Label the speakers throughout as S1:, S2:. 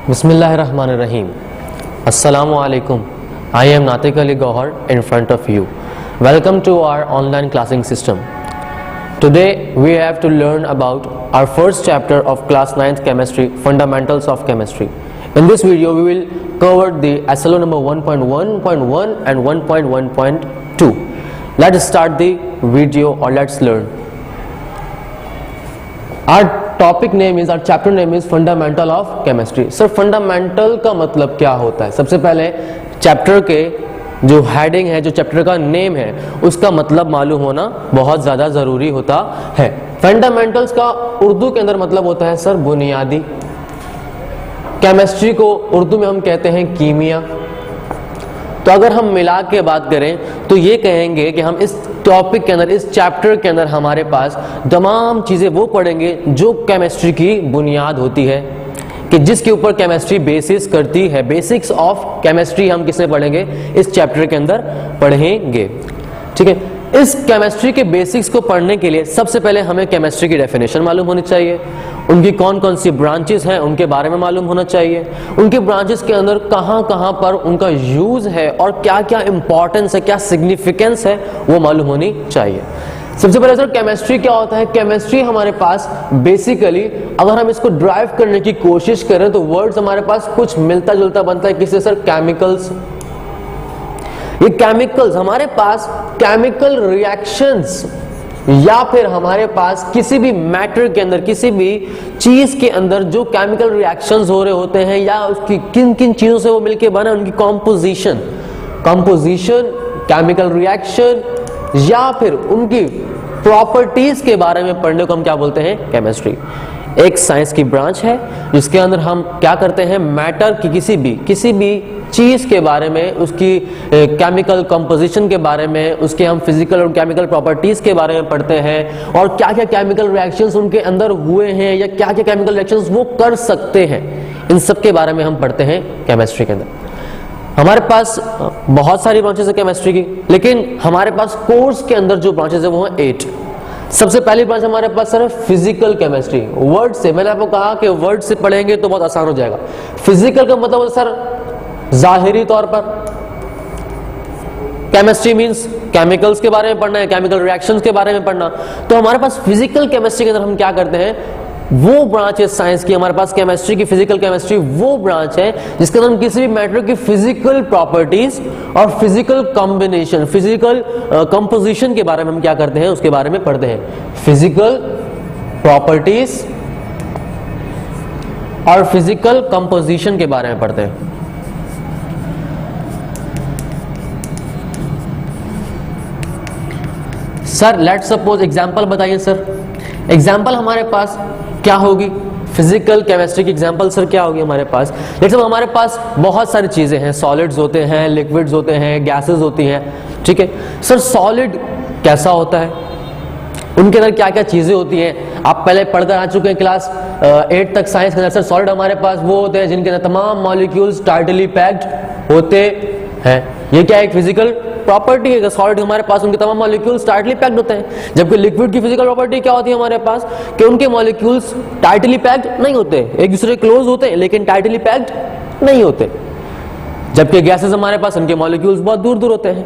S1: Bismillahirrahmanirrahim. Assalamu alaikum. I am Natiq Ali Gohar in front of you. Welcome to our online classing system. Today we have to learn about our first chapter of class 9th chemistry, fundamentals of chemistry. In this video we will cover the SLO number 1.1.1 and 1.1.2. Let's start the video or let's learn. Our topic name is, our chapter name is fundamental of chemistry. Sir fundamental का मतलब क्या होता है? सबसे पहले chapter के जो heading है, जो चैप्टर का नेम है, उसका मतलब मालूम होना बहुत ज्यादा जरूरी होता है। फंडामेंटल्स का उर्दू के अंदर मतलब होता है सर बुनियादी। केमिस्ट्री को उर्दू में हम कहते हैं कीमिया। तो अगर हम मिला के बात करें तो ये कहेंगे कि हम इस टॉपिक के अंदर, इस चैप्टर के अंदर हमारे पास तमाम चीजें वो पढ़ेंगे जो केमिस्ट्री की बुनियाद होती है, कि जिसके ऊपर केमिस्ट्री बेसिस करती है। बेसिक्स ऑफ केमिस्ट्री हम किसमें पढ़ेंगे? इस चैप्टर के अंदर पढ़ेंगे। ठीक है, इस केमिस्ट्री के बेसिक्स को पढ़ने के लिए सबसे पहले हमें केमिस्ट्री की डेफिनेशन मालूम होनी चाहिए, उनकी कौन कौन सी ब्रांचेस हैं उनके बारे में मालूम होना चाहिए, उनके ब्रांचेस के अंदर कहाँ कहाँ पर उनका यूज है और क्या क्या इंपॉर्टेंस है, क्या सिग्निफिकेंस है, वो मालूम होनी चाहिए। सबसे पहले सर केमिस्ट्री क्या होता है? केमिस्ट्री हमारे पास बेसिकली अगर हम इसको ड्राइव करने की कोशिश करें तो वर्ड्स हमारे पास कुछ मिलता जुलता बनता है। किससे सर? केमिकल्स। ये केमिकल्स हमारे पास केमिकल रिएक्शंस, या फिर हमारे पास किसी भी मैटर के अंदर, किसी भी चीज के अंदर जो केमिकल रिएक्शंस हो रहे होते हैं, या उसकी किन किन चीजों से वो मिलके बना, उनकी कॉम्पोजिशन, केमिकल रिएक्शन, या फिर उनकी प्रॉपर्टीज के बारे में पढ़ने को हम क्या बोलते हैं? केमिस्ट्री। एक साइंस की ब्रांच है जिसके अंदर हम क्या करते हैं? मैटर की किसी भी चीज के बारे में, उसकी केमिकल कंपोजिशन के बारे में, उसके हम फिजिकल और केमिकल प्रॉपर्टीज के बारे में पढ़ते हैं, और क्या क्या केमिकल रिएक्शंस उनके अंदर हुए हैं या क्या क्या केमिकल रिएक्शंस वो कर सकते हैं, इन सब के बारे में हम पढ़ते हैं केमिस्ट्री के अंदर। हमारे पास बहुत सारी ब्रांचेस है केमिस्ट्री की, लेकिन हमारे पास कोर्स के अंदर जो ब्रांचेस है वो है 8। सबसे पहली ब्रांच हमारे पास सर है फिजिकल केमिस्ट्री। वर्ड से मैंने आपको कहा कि वर्ड से पढ़ेंगे तो बहुत आसान हो जाएगा। फिजिकल का मतलब सर जाहिरी तौर पर केमिस्ट्री मींस केमिकल्स के बारे में पढ़ना है, केमिकल रिएक्शंस के बारे में पढ़ना। तो हमारे पास फिजिकल केमिस्ट्री के अंदर हम क्या करते हैं? वो ब्रांच है साइंस की, हमारे पास केमिस्ट्री की फिजिकल केमिस्ट्री वो ब्रांच है जिसके अंदर हम किसी भी मैटर की फिजिकल प्रॉपर्टीज और फिजिकल कॉम्बिनेशन, फिजिकल कंपोजिशन के बारे में हम क्या करते हैं? उसके बारे में पढ़ते हैं। फिजिकल प्रॉपर्टीज और फिजिकल कंपोजिशन के बारे में पढ़ते हैं। सर लेट सपोज एग्जांपल बताइए सर। एग्जांपल हमारे पास क्या होगी? फिजिकल केमिस्ट्री की एग्जांपल सर क्या होगी हमारे पास? लेकिन हमारे पास बहुत सारी चीजें हैं, सॉलिड्स होते हैं, लिक्विड्स होते हैं, गैसेस होती हैं। ठीक है सर, सॉलिड कैसा होता है, उनके अंदर क्या क्या चीजें होती हैं? आप पहले पढ़कर आ चुके हैं क्लास 8 तक साइंस के अंदर। सर सॉलिड हमारे पास वो होते हैं जिनके अंदर तमाम मॉलिक्यूल्स टाइटली पैक्ड होते हैं। ये क्या एक फिजिकल प्रॉपर्टी है? सॉलिड हमारे पास उनके तमाम मॉलिक्यूल्स टाइटली पैक्ड होते हैं। जबकि लिक्विड की फिजिकल प्रॉपर्टी क्या होती है हमारे पास? कि उनके मॉलिक्यूल्स टाइटली पैक्ड नहीं होते, एक दूसरे के क्लोज होते हैं लेकिन टाइटली पैक्ड नहीं होते। जबकि गैसेस हमारे पास उनके मॉलिक्यूल्स बहुत दूर दूर होते हैं।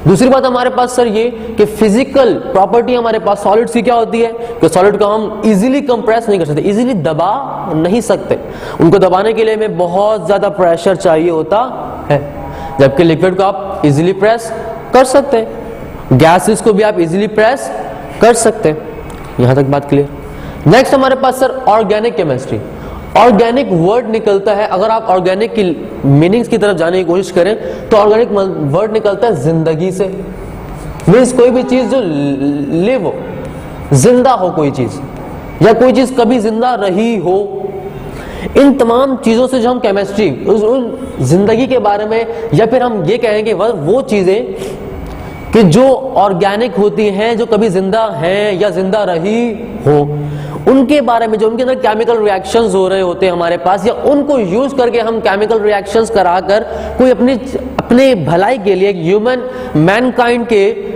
S1: दूसरी बात हमारे पास सर ये कि फिजिकल प्रॉपर्टी हमारे पास सॉलिड्स की क्या होती है? कि सॉलिड को हम इजीली कंप्रेस नहीं कर सकते, इजीली दबा नहीं सकते। उनको दबाने के लिए हमें बहुत ज्यादा प्रेशर चाहिए होता है, जबकि लिक्विड को आप इजीली प्रेस कर सकते हैं, गैसेस को भी आप इजीली प्रेस कर सकते हैं। यहां तक बात क्लियर। नेक्स्ट हमारे पास sir organic chemistry. Organic word निकलता है, अगर आप ऑर्गेनिक की मीनिंग्स की तरफ जाने की कोशिश करें तो ऑर्गेनिक वर्ड निकलता है जिंदगी से। मीन्स कोई भी चीज जो लिव हो, जिंदा हो कोई चीज, या कोई चीज कभी जिंदा रही हो। इन तमाम चीजों से जो हम केमिस्ट्री, उन जिंदगी के बारे में, या फिर हम ये कहेंगे वो चीजें कि जो ऑर्गेनिक होती हैं, जो कभी जिंदा हैं या जिंदा रही हो, उनके बारे में, जो उनके अंदर केमिकल रिएक्शंस हो रहे होते हैं हमारे पास, या उनको यूज करके हम केमिकल रिएक्शंस कराकर कोई अपने भलाई के लिए, ह्यूमन मैनकाइंड के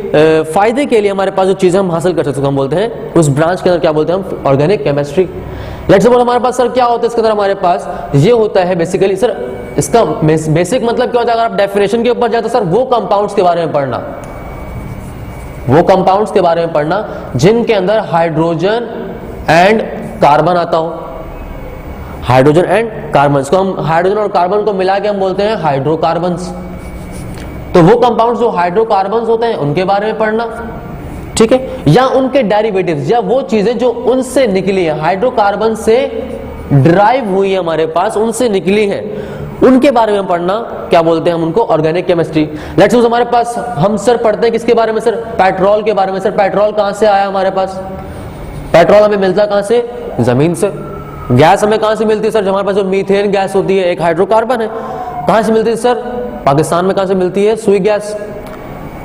S1: फायदे के लिए हमारे पास जो चीजें हम हासिल कर सकते हैं, हम बोलते हैं उस ब्रांच के अंदर क्या बोलते हैं हम? Organic chemistry. लेट्स सपोज हमारे पास सर क्या होता है इसके अंदर, हमारे पास ये होता है बेसिकली सर, इसका बेसिक मतलब क्या होता है, अगर आप डेफिनेशन के ऊपर जाए तो सर वो कंपाउंड्स के बारे में पढ़ना, वो कंपाउंड्स के बारे में पढ़ना जिनके अंदर हाइड्रोजन एंड कार्बन आता हो, हाइड्रोजन एंड कार्बन, इसको हम हाइड्रोजन और कार्बन को मिला के हम बोलते हैं हाइड्रोकार्बन्स। तो वो कंपाउंड्स जो हाइड्रोकार्बन्स होते हैं उनके बारे में पढ़ना, ठीक है, या उनके डेरिवेटिव्स, या वो चीजें जो उनसे निकली है, हाइड्रोकार्बन से ड्राइव हुई है हमारे पास, उनसे निकली है, उनके बारे में पढ़ना, क्या बोलते हैं हम उनको, ऑर्गेनिक केमिस्ट्री। लेट्स सपोज हमारे पास हम सर पढ़ते हैं किसके बारे में सर, पेट्रोल के बारे में। सर पेट्रोल कहां से आया हमारे पास, पेट्रोल हमें मिलता कहां से, जमीन से। गैस हमें कहां से मिलती है सर, हमारे पास जो मीथेन गैस होती है एक हाइड्रोकार्बन है, कहां से मिलती है सर, पाकिस्तान में कहां से मिलती है, सुई गैस,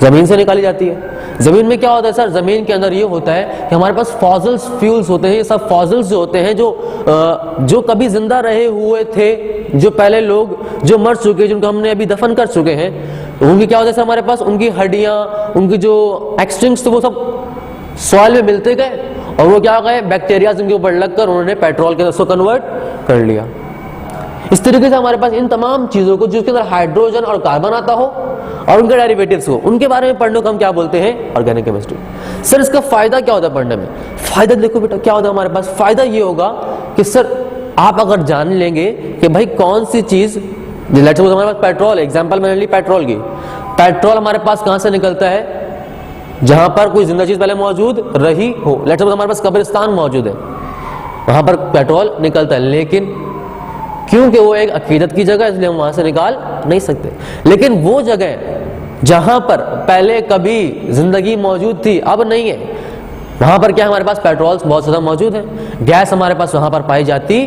S1: जमीन से निकाली जाती है। जमीन में क्या होता है सर, जमीन के अंदर ये होता है कि हमारे पास फॉसिल्स फ्यूल्स होते हैं, ये सब फॉसिल्स जो होते हैं जो कभी जिंदा रहे हुए थे, जो पहले लोग जो मर चुके, जिनको हमने अभी दफन कर चुके हैं, उनकी क्या होता है सर, हमारे पास उनकी हड्डियां, उनकी जो एक्सटिंक्ट्स थे वो सब सॉइल में मिलते गए, और वो क्या हो गए, बैक्टीरिया जिनके ऊपर लगकर उन्होंने पेट्रोल के अंदर कन्वर्ट कर लिया। इस तरीके से हमारे पास इन तमाम चीजों को जिसके अंदर हाइड्रोजन और कार्बन आता हो और उनके डेरिवेटिव्स हो, उनके बारे में पढ़ने को हम क्या बोलते हैं, ऑर्गेनिक केमिस्ट्री। सर इसका फायदा क्या होता है पढ़ने में, फायदा देखो बेटा क्या होता है हमारे पास, फायदा ये होगा कि सर आप अगर जान लेंगे कि भाई कौन सी चीज, लेट्स सपोज हमारे पास पेट्रोल, एग्जांपल मैंने ली पेट्रोल की, पेट्रोल हमारे पास कहां से निकलता है, जहां पर कोई जिंदा चीज पहले मौजूद रही हो। लेट्स सपोज हमारे पास कब्रिस्तान मौजूद है, वहां पर पेट्रोल निकलता है, लेकिन क्योंकि वो एक अकीदत की जगह, इसलिए हम वहां से निकाल नहीं सकते। लेकिन वो जगह जहां पर पहले कभी जिंदगी मौजूद थी, अब नहीं है, वहां पर क्या हमारे पास पेट्रोल बहुत ज्यादा मौजूद है, गैस हमारे पास वहां पर पाई जाती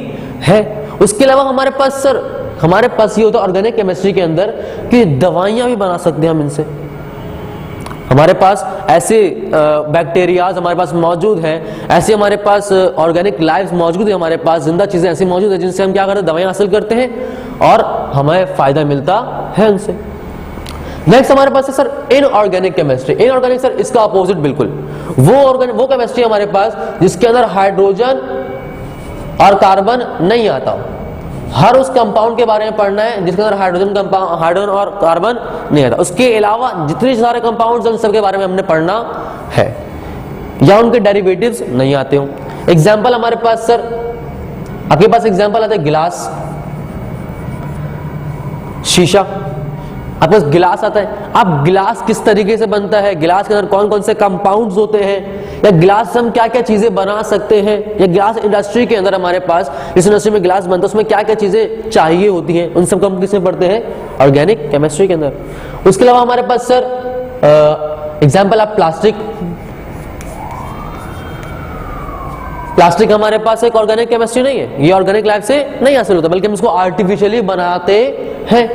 S1: है। उसके अलावा हमारे पास सर, हमारे पास ये होता है ऑर्गेनिक केमिस्ट्री के अंदर कि दवाइयां भी बना सकते हैं हम इनसे। हमारे पास ऐसे बैक्टीरियाज हमारे पास मौजूद हैं, ऐसे हमारे पास ऑर्गेनिक लाइफ मौजूद है, हमारे पास जिंदा चीजें ऐसी मौजूद है जिनसे हम क्या करते हैं, दवाइयां हासिल करते हैं और हमें फायदा मिलता है उनसे। नेक्स्ट हमारे पास है sir inorganic chemistry. Inorganic sir इसका अपोजिट बिल्कुल, वो केमिस्ट्री हमारे पास जिसके अंदर हाइड्रोजन और कार्बन नहीं आता हो। हर उस कंपाउंड के बारे में पढ़ना है जिसके अंदर हाइड्रोजन और कार्बन नहीं आता। उसके अलावा जितने सारे कंपाउंड्स हैं उन सबके बारे में हमने पढ़ना है, या उनके डेरिवेटिव्स नहीं आते हो। एग्जांपल हमारे पास सर, आपके पास एग्जांपल आता है गिलास, शीशा, आपके पास गिलास आता है। अब गिलास किस तरीके से बनता है, गिलास के अंदर कौन कौन से कंपाउंड्स होते हैं, या गिलास से हम क्या क्या चीजें बना सकते हैं, या गिलास इंडस्ट्री के अंदर हमारे पास इस इंडस्ट्री में गिलास बनता है उसमें क्या क्या चीजें चाहिए होती हैं, उन सब को हम किसमें पढ़ते हैं, ऑर्गेनिक केमिस्ट्री के अंदर। उसके अलावा हमारे पास सर एग्जाम्पल आप प्लास्टिक, प्लास्टिक हमारे पास एक ऑर्गेनिक केमिस्ट्री नहीं है, ये ऑर्गेनिक लाइफ से नहीं हासिल होता, बल्कि हम इसको आर्टिफिशियली बनाते हैं।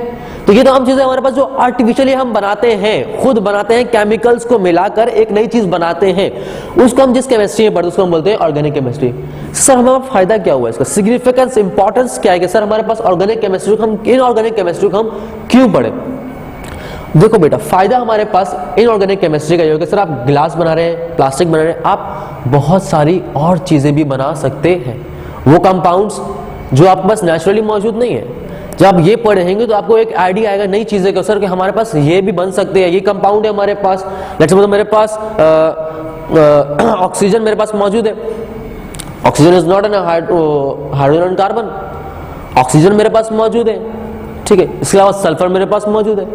S1: तो ये तमाम चीजें हमारे पास जो आर्टिफिशियली हम बनाते हैं, खुद बनाते हैं, केमिकल्स को मिलाकर एक नई चीज बनाते हैं, उसको हम जिस केमिस्ट्री में पढ़ते हैं उसको हम बोलते हैं ऑर्गेनिक केमिस्ट्री। सर हमारा फायदा क्या हुआ, इसका सिग्निफिकेंस, इंपॉर्टेंस क्या है कि सर हमारे पास ऑर्गेनिक केमिस्ट्री को हम, इनऑर्गेनिक केमिस्ट्री को हम क्यों पढ़े। देखो बेटा, फायदा हमारे पास इनऑर्गेनिक केमिस्ट्री का ये होगा, सर आप गिलास बना रहे हैं, प्लास्टिक बना रहे हैं, आप बहुत सारी और चीजें भी बना सकते हैं, वो कंपाउंड्स जो आपके पास नेचुरली मौजूद नहीं है। जब आप ये पढ़ेंगे तो आपको एक आइडिया आएगा नई चीजें का, सर कि हमारे पास ये भी बन सकते हैं, ये कंपाउंड है हमारे पास। लेट्स सपोज मेरे पास ऑक्सीजन मेरे पास मौजूद है, oxygen is not an hydrogen and carbon, oxygen मेरे पास मौजूद है, ठीक है। इसके अलावा सल्फर मेरे पास मौजूद है,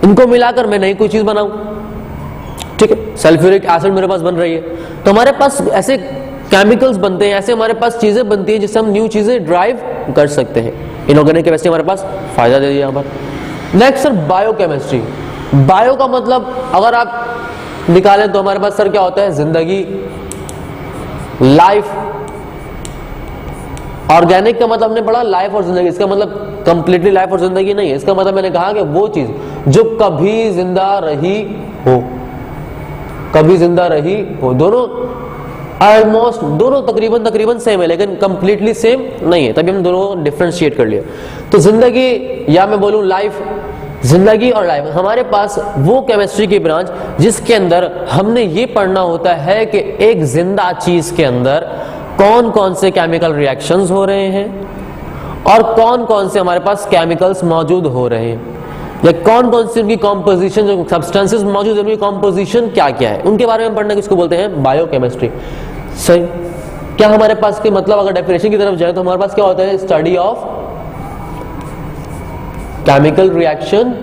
S1: इनको मिलाकर मैं नई कोई चीज बनाऊं, ठीक है। सल्फ्यूरिक एसिड मेरे पास बन रही है, तो हमारे पास ऐसे केमिकल्स बनते हैं, ऐसे हमारे पास चीजें बनती हैं जिससे हम न्यू चीजें ड्राइव कर सकते हैं। इनऑर्गेनिक केमिस्ट्री हमारे पास फायदा दे दिया यहाँ पर। Next sir biochemistry. बायो का मतलब अगर आप निकालें तो हमारे पास सर क्या होता है, जिंदगी, लाइफ। ऑर्गेनिक का मतलब हमने पढ़ा लाइफ और जिंदगी, इसका मतलब कंप्लीटली लाइफ और जिंदगी नहीं है, इसका मतलब मैंने कहा कि वो चीज जो कभी जिंदा रही हो, कभी जिंदा रही हो, दोनों ऑलमोस्ट, दोनों तकरीबन सेम है लेकिन कंप्लीटली सेम नहीं है, तभी हम दोनों डिफरेंशिएट कर लिया। तो जिंदगी, या मैं बोलूं लाइफ, जिंदगी और लाइफ हमारे पास वो केमिस्ट्री की ब्रांच जिसके अंदर हमने ये पढ़ना होता है कि एक जिंदा चीज के अंदर कौन कौन से केमिकल रिएक्शंस हो रहे हैं और कौन कौन से हमारे पास केमिकल्स मौजूद हो रहे हैं, या कौन कौन सी उनकी कॉम्पोजिशन, जो सब्सटेंसेस मौजूद है उनकी कॉम्पोजिशन क्या क्या है, उनके बारे में पढ़ना, किसको बोलते हैं बायोकेमिस्ट्री। सही। क्या हमारे पास के मतलब अगर डेफिनेशन की तरफ जाए तो हमारे पास क्या होता है, study of chemical reaction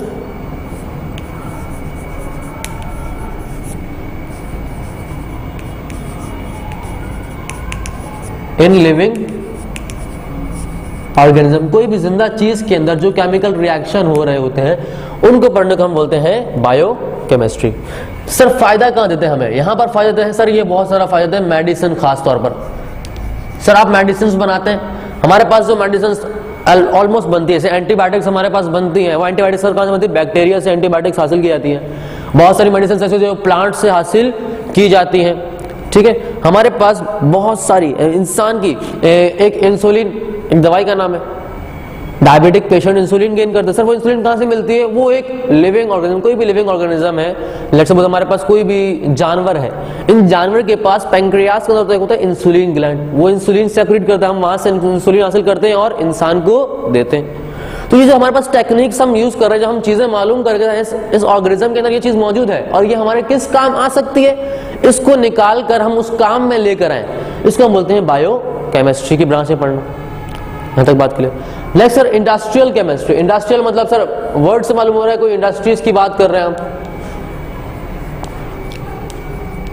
S1: in living organism. कोई भी जिंदा चीज के अंदर जो केमिकल रिएक्शन हो रहे होते हैं उनको पढ़ने को हम बोलते हैं बायोकेमिस्ट्री। सर फायदा कहां देते हैं हमें, यहां पर फायदा देते हैं सर, ये बहुत सारा फायदा देते हैं मेडिसिन खास तौर पर। सर आप मेडिसिन बनाते हैं, हमारे पास जो मेडिसिन ऑलमोस्ट बनती है, जैसे एंटीबायोटिक्स हमारे पास बनती है, वो एंटीबायोटिक्स सर कहां से बनती है, बैक्टीरिया से एंटीबायोटिक्स हासिल की जाती है। बहुत सारी मेडिसिन ऐसे जो प्लांट से हासिल की जाती हैं, ठीक है। हमारे पास बहुत सारी इंसान की एक इंसुलिन एक दवाई का नाम है, डायबिटिक पेशेंट इंसुलिन गेन करते हैं। सर वो इंसुलिन कहां से मिलती है, वो एक लिविंग ऑर्गेनिज्म, कोई भी लिविंग ऑर्गेनिज्म है, लेट्स सपोज हमारे पास कोई भी जानवर है, इन जानवर के पास पैंक्रियास का होता है इंसुलिन ग्लैंड, वो इंसुलिन सेक्रेट करता है, हम वहां से इंसुलिन हासिल करते हैं और इंसान को देते हैं। तो ये जो हमारे पास टेक्निक्स हम यूज कर रहे हैं, जो हम चीजें मालूम करके इस ऑर्गेनिज्म के अंदर ये चीज मौजूद है और ये हमारे किस काम आ सकती है, इसको निकाल कर हम उस काम में लेकर आए, इसको हम बोलते हैं बायोकेमिस्ट्री की ब्रांच में पढ़ना। यहां तक बात clear. Next sir industrial chemistry. Industrial मतलब सर वर्ड से मालूम हो रहा है कोई इंडस्ट्रीज की बात कर रहे हैं हम,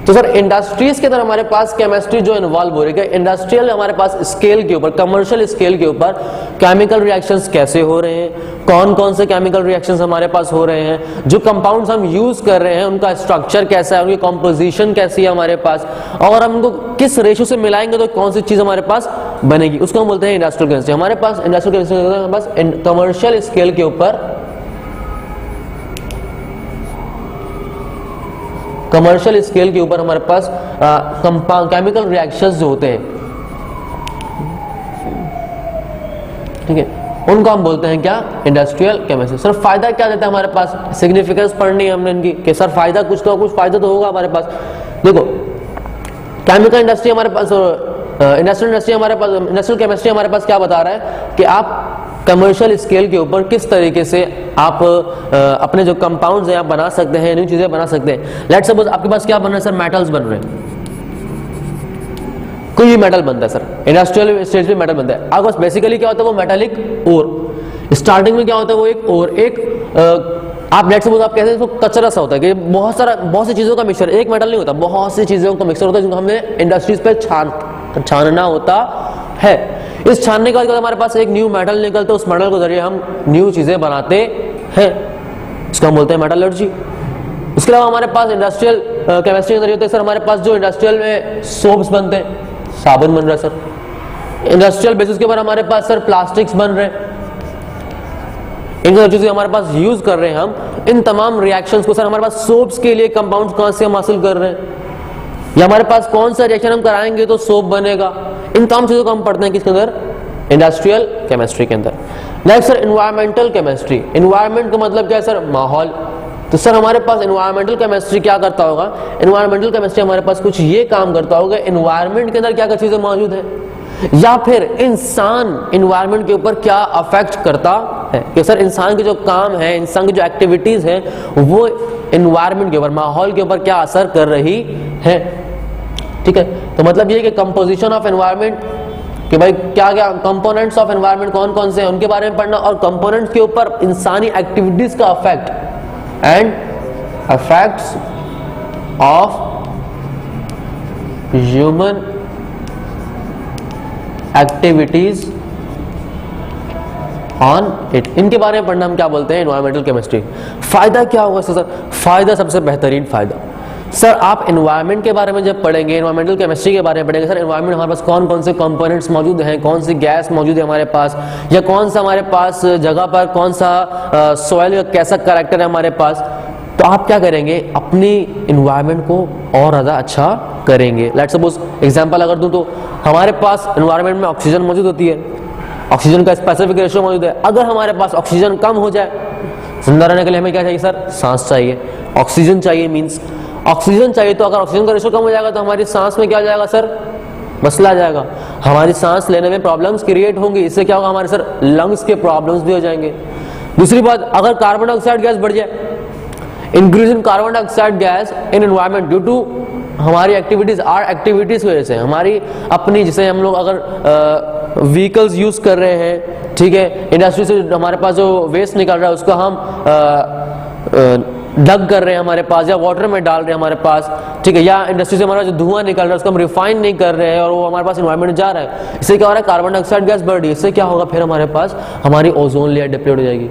S1: तो सर इंडस्ट्रीज के अंदर हमारे पास केमिस्ट्री जो इन्वॉल्व हो रही है, इंडस्ट्रियल हमारे पास स्केल के ऊपर, कमर्शियल स्केल के ऊपर केमिकल रिएक्शंस कैसे हो रहे हैं, कौन कौन से केमिकल रिएक्शंस हमारे पास हो रहे हैं, जो कंपाउंड्स हम यूज कर रहे हैं उनका स्ट्रक्चर कैसा है, उनकी कॉम्पोजिशन कैसी है हमारे पास, और हम उनको किस रेशियो से मिलाएंगे तो कौन सी चीज हमारे पास बनेगी, उसको हम बोलते हैं इंडस्ट्रियल केमिस्ट्री। हमारे पास इंडस्ट्रियल केमिस्ट्री हमारे पास कमर्शियल स्केल के ऊपर, कमर्शियल स्केल के ऊपर हमारे पास केमिकल रिएक्शंस जो होते हैं, ठीक है, उनको हम बोलते हैं क्या, इंडस्ट्रियल केमिस्ट्री। सर फायदा क्या देता है हमारे पास, सिग्निफिकेंस पढ़नी है हमने इनकी कि सर फायदा कुछ तो कुछ फायदा तो होगा हमारे पास। देखो केमिकल इंडस्ट्री हमारे पास, इंडस्ट्रियल इंडस्ट्री हमारे पास, इंडस्ट्रियल केमिस्ट्री हमारे पास क्या बता रहा है कि आप कमर्शियल स्केल के ऊपर किस तरीके से आप अपने जो कंपाउंड्स हैं आप बना सकते हैं, न्यू चीजें बना सकते हैं। लेट्स सपोज आपके पास क्या बन रहा है सर, मेटल्स बन रहे हैं, कोई भी मेटल बनता है सर, इंडस्ट्रियल स्टेज पे मेटल बनता है। आपके पास बेसिकली क्या होता है, वो मेटालिक ओर, स्टार्टिंग में क्या होता है, वो एक ओर, एक आप लेट्स सपोज आप कहते हैं इसको कचरा सा होता है कि बहुत सी चीजों का मिक्सचर, एक मेटल नहीं होता, बहुत सी चीजों का मिक्सचर होता है जिनको हमें इंडस्ट्रीज पे छानना होता है। इस छानने के बाद हमारे पास एक न्यू मेटल निकलता है, उस मेटल के जरिए हम न्यू चीजें बनाते हैं, इसको हम बोलते हैं मेटलर्जी। उसके अलावा हमारे पास इंडस्ट्रियल केमिस्ट्री के जरिए होते हैं सर, हमारे पास जो इंडस्ट्रियल में सोप्स बनते हैं, साबुन बन रहा है सर, इंडस्ट्रियल बेसिस के ऊपर हमारे पास सर प्लास्टिक्स बन रहे हैं, इन चीजें हमारे पास यूज कर रहे हैं हम। इन तमाम रिएक्शंस को सर हमारे पास सोप्स के लिए कंपाउंड्स कहां से हम हासिल कर रहे हैं, या हमारे पास कौन सा रिएक्शन हम कराएंगे तो सोप बनेगा, इन तमाम चीजों को हम पढ़ते हैं किसके अंदर, इंडस्ट्रियल केमिस्ट्री के अंदर। Next sir environmental chemistry. Environment का मतलब क्या है सर, माहौल। तो सर हमारे पास एनवायरमेंटल केमिस्ट्री क्या करता होगा, एनवायरमेंटल केमिस्ट्री हमारे पास कुछ ये काम करता होगा, एनवायरमेंट के अंदर क्या क्या चीजें मौजूद है, या फिर इंसान एनवायरमेंट के ऊपर क्या अफेक्ट करता है, कि सर इंसान के जो काम है, इंसान की जो एक्टिविटीज है वो एनवायरमेंट के ऊपर, माहौल के ऊपर क्या असर कर रही है, ठीक है। तो मतलब ये कि कंपोजिशन ऑफ एनवायरमेंट, कि भाई क्या क्या कंपोनेंट्स ऑफ एनवायरमेंट कौन कौन से हैं उनके बारे में पढ़ना, और कंपोनेंट्स के ऊपर इंसानी एक्टिविटीज का affect and affects of human activities on it, इनके बारे में पढ़ना हम क्या बोलते हैं, एनवायरमेंटल केमिस्ट्री। फायदा क्या होगा सर, फायदा सबसे बेहतरीन फायदा सर, आप एनवायरनमेंट के बारे में जब पढ़ेंगे, एनवायरमेंटल केमिस्ट्री के बारे में पढ़ेंगे सर, एनवायरनमेंट हमारे पास कौन कौन से कंपोनेंट्स मौजूद हैं, कौन सी गैस मौजूद है हमारे पास, या कौन सा हमारे पास जगह पर कौन सा सॉइल का कैसा कैरेक्टर है हमारे पास, तो आप क्या करेंगे, अपनी एनवायरनमेंट को और ज़्यादा अच्छा करेंगे। लेट्स सपोज एग्जांपल अगर दूं तो हमारे पास एनवायरनमेंट में ऑक्सीजन मौजूद होती है, ऑक्सीजन का स्पेसिफिक रेशियो मौजूद है। अगर हमारे पास ऑक्सीजन कम हो जाए, जिंदा रहने के लिए हमें क्या चाहिए सर, सांस चाहिए, ऑक्सीजन चाहिए, मींस ऑक्सीजन चाहिए। तो अगर ऑक्सीजन का रेशियो कम हो जाएगा तो हमारी सांस में क्या आ जाएगा सर, मसला आ जाएगा, हमारी सांस लेने में प्रॉब्लम्स क्रिएट होंगी। इससे क्या होगा, हमारे सर लंग्स के प्रॉब्लम्स भी हो जाएंगे। दूसरी बात, अगर कार्बन डाइऑक्साइड गैस बढ़ जाए, increase in carbon dioxide gas in environment due to हमारी एक्टिविटीज, आर एक्टिविटीज की वजह से, हमारी अपनी, जैसे हम लोग अगर व्हीकल्स यूज कर रहे हैं, ठीक है, इंडस्ट्री से हमारे पास जो वेस्ट निकल रहा है उसका हम डग कर रहे हैं हमारे पास, या वाटर में डाल रहे हैं हमारे पास, ठीक है, या इंडस्ट्री से हमारा जो धुआं निकल रहा है उसको हम रिफाइन नहीं कर रहे हैं और वो हमारे पास एनवायरमेंट में जा रहा है, इससे क्या हो रहा है, कार्बन डाइऑक्साइड गैस बढ़ रही है। इससे क्या होगा, फिर हमारे पास हमारी ओजोन लेयर डिप्लीट हो जाएगी।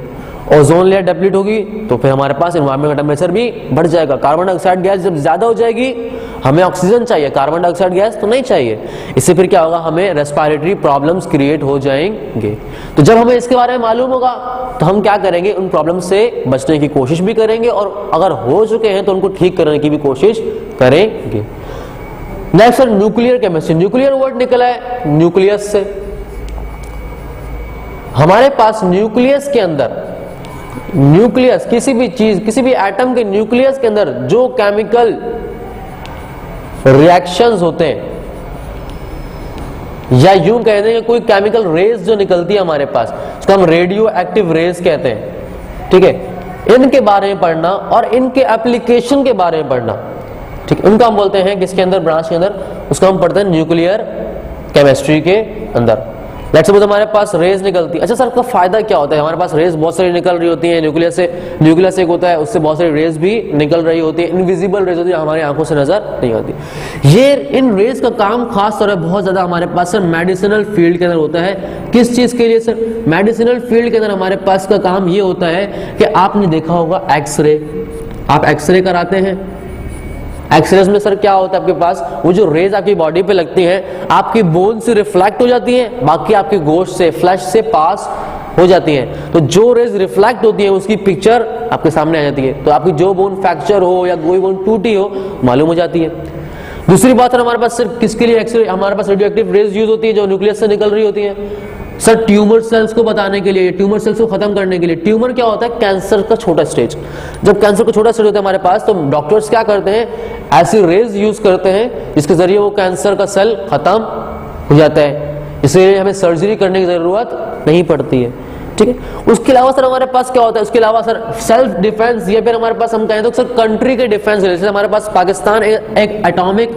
S1: ओजोन लेयर डिप्लीट होगी तो फिर हमारे पास एनवायरमेंट का टेम्परेचर भी बढ़ जाएगा। कार्बन डाइऑक्साइड गैस जब ज्यादा हो जाएगी, हमें ऑक्सीजन चाहिए, कार्बन डाइऑक्साइड गैस तो नहीं चाहिए। इससे फिर क्या होगा, हमें रेस्पिरेटरी प्रॉब्लम्स क्रिएट हो जाएंगे। तो जब हमें इसके बारे में मालूम होगा तो हम क्या करेंगे, उन प्रॉब्लम से बचने की कोशिश भी करेंगे, और अगर हो चुके हैं तो उनको ठीक करने की भी कोशिश करेंगे। Next, nuclear chemistry. Nuclear word निकला है न्यूक्लियस से। हमारे पास न्यूक्लियस के अंदर, न्यूक्लियस किसी भी चीज, किसी भी एटम के न्यूक्लियस के अंदर जो केमिकल रिएक्शंस होते हैं, या यूं कह देंगे कोई केमिकल रेज जो निकलती है हमारे पास, उसको हम रेडियो एक्टिव रेज कहते हैं, ठीक है, इनके बारे में पढ़ना और इनके एप्लीकेशन के बारे में पढ़ना, ठीक है, उनका हम बोलते हैं किसके अंदर, ब्रांच के अंदर, उसको हम पढ़ते हैं न्यूक्लियर केमिस्ट्री के अंदर। लेट्स सपोज हमारे पास रेज निकलती है। अच्छा सर, का फायदा क्या होता है, हमारे पास रेज बहुत सारी निकल रही होती है न्यूक्लियस से, न्यूक्लियस एक होता है, उससे बहुत सारी रेज भी निकल रही होती है, इनविजिबल रेज होती है, हमारी आंखों से नजर नहीं आती। ये इन रेज का काम खास तौर पर बहुत ज्यादा हमारे पास सर मेडिसिनल फील्ड के अंदर होता है। किस चीज के लिए सर, मेडिसिनल फील्ड के अंदर हमारे पास का काम ये होता है कि आपने देखा होगा एक्सरे, आप एक्सरे कराते हैं, एक्सरेज में सर क्या होता है आपके पास, वो जो रेज आपकी बॉडी पे लगती हैं, आपकी बोन से रिफ्लेक्ट हो जाती हैं, बाकी आपके गोश्त से, फ्लैश से पास हो जाती हैं। तो जो रेज रिफ्लेक्ट होती है उसकी पिक्चर आपके सामने आ जाती है, तो आपकी जो बोन फ्रैक्चर हो या कोई बोन टूटी हो मालूम हो जाती है। दूसरी बात है, हमारे पास सिर्फ किसके लिए एक्सरे, हमारे पास रेडियो एक्टिव रेज यूज होती है जो न्यूक्लियस से निकल रही होती है सर, ट्यूमर सेल्स को बताने के लिए, ट्यूमर सेल्स को खत्म करने के लिए। ट्यूमर क्या होता है, कैंसर का छोटा स्टेज। जब कैंसर का छोटा स्टेज होता है हमारे पास, तो डॉक्टर्स क्या करते हैं, ऐसी रेज यूज करते हैं जिसके जरिए वो कैंसर का सेल खत्म हो जाता है, इसलिए हमें सर्जरी करने की जरूरत नहीं पड़ती है, ठीक है। उसके अलावा सर हमारे पास क्या होता है, उसके अलावा सर सेल्फ डिफेंस, या फिर हमारे पास हम कहें तो सर कंट्री के डिफेंस। जैसे हमारे पास पाकिस्तान एक एटॉमिक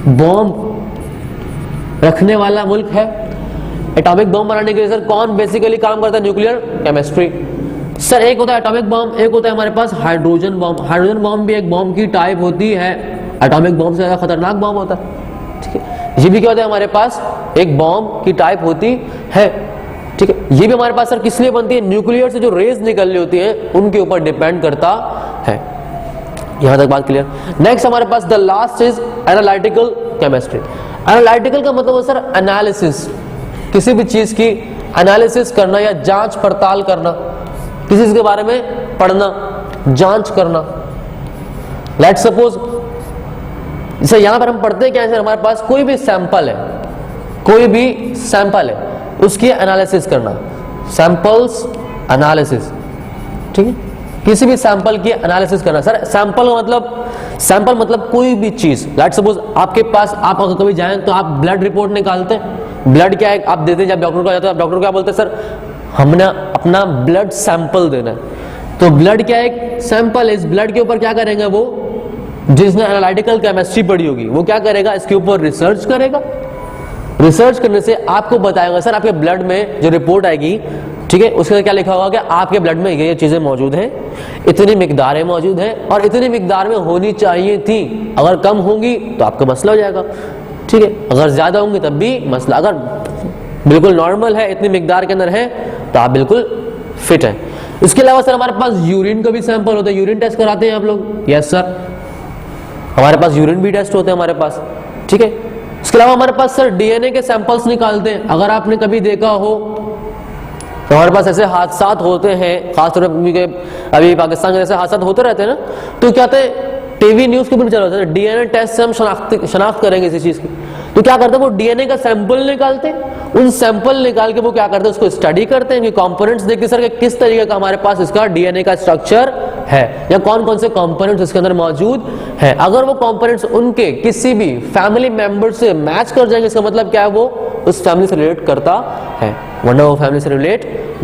S1: बॉम्ब रखने वाला मुल्क है। एटॉमिक बॉम्ब बनाने के लिए सर कौन बेसिकली काम करता है, न्यूक्लियर केमिस्ट्री। सर एक होता है एटॉमिक बॉम्ब, एक होता है हमारे पास हाइड्रोजन बॉम्ब। हाइड्रोजन बॉम्ब भी एक बॉम्ब की टाइप होती है, एटॉमिक बॉम्ब से ज्यादा खतरनाक बॉम्ब होता है, ठीक है। ये भी क्या होता है, हमारे पास एक बॉम्ब की टाइप होती है, ठीक है। ये भी हमारे पास सर किस लिए बनती है, न्यूक्लियर से जो रेज निकल रही होती है उनके ऊपर डिपेंड करता है। यहां तक बात क्लियर। नेक्स्ट हमारे पास the last is analytical chemistry. Analytical का मतलब है सर एनालिसिस, किसी भी चीज की एनालिसिस करना या जांच पड़ताल करना, किसी चीज के बारे में पढ़ना, जांच करना। लेट्स सपोज जैसे यहां पर हम पढ़ते हैं क्या है, हमारे पास कोई भी सैंपल है, कोई भी सैंपल है, उसकी एनालिसिस करना, सैंपल्स एनालिसिस, ठीक है। किसी भी सैंपल की एनालिसिस करना। सर सैंपल मतलब कोई भी चीज। लेट्स सपोज आपके पास, आप अगर कभी जाएं तो आप ब्लड रिपोर्ट निकालते हैं। ब्लड क्या है, आप देते हैं, जब डॉक्टर को जाते हैं, डॉक्टर क्या बोलते हैं, सर हमने अपना ब्लड सैंपल देना है। तो ब्लड क्या है, एक सैंपल है। इस ब्लड के ऊपर क्या करेंगे वो, जिसने एनालिटिकल केमिस्ट्री पढ़ी होगी वो क्या करेगा, इसके ऊपर रिसर्च करेगा। रिसर्च करने से आपको बताएगा सर आपके ब्लड में जो रिपोर्ट आएगी, ठीक है, उसके क्या लिखा होगा कि आपके ब्लड में ये चीजें मौजूद हैं, इतनी मिकदारें मौजूद हैं और इतनी मिकदार में होनी चाहिए थी। अगर कम होंगी तो आपका मसला हो जाएगा, ठीक है। अगर ज्यादा होंगी तब भी मसला। अगर बिल्कुल नॉर्मल है, इतनी मिकदार के अंदर है, तो आप बिल्कुल फिट है। इसके अलावा सर हमारे पास यूरिन का भी सैंपल होता है। यूरिन टेस्ट कराते हैं आप लोग? यस सर, हमारे पास यूरिन भी टेस्ट होते हैं हमारे पास, ठीक है। इसके अलावा हमारे पास सर डीएनए के सैंपल्स निकालते हैं। अगर आपने कभी देखा हो तो हमारे पास ऐसे हादसा होते हैं, खासतौर पर अभी पाकिस्तान के जैसे हादसा होते रहते हैं ना, तो क्या कहते हैं, टीवी न्यूज के भी चल रहा है डीएनए टेस्ट से हम शनाख्त करेंगे इसी चीज की। तो क्या करते हैं, वो डीएनए का सैंपल निकालते हैं। उन सैंपल निकाल के वो क्या करते हैं, उसको स्टडी करते हैं कि कंपोनेंट्स देखते सर कि किस तरीके का हमारे पास इसका डीएनए का स्ट्रक्चर है, या कौन कौन से कंपोनेंट्स इसके अंदर मौजूद हैं। अगर वो कंपोनेंट्स उनके किसी भी फैमिली मेंबर से मैच कर जाएंगे, इसका मतलब क्या है, वो उस फैमिली से रिलेट करता है, वरना वो फैमिली से रिलेट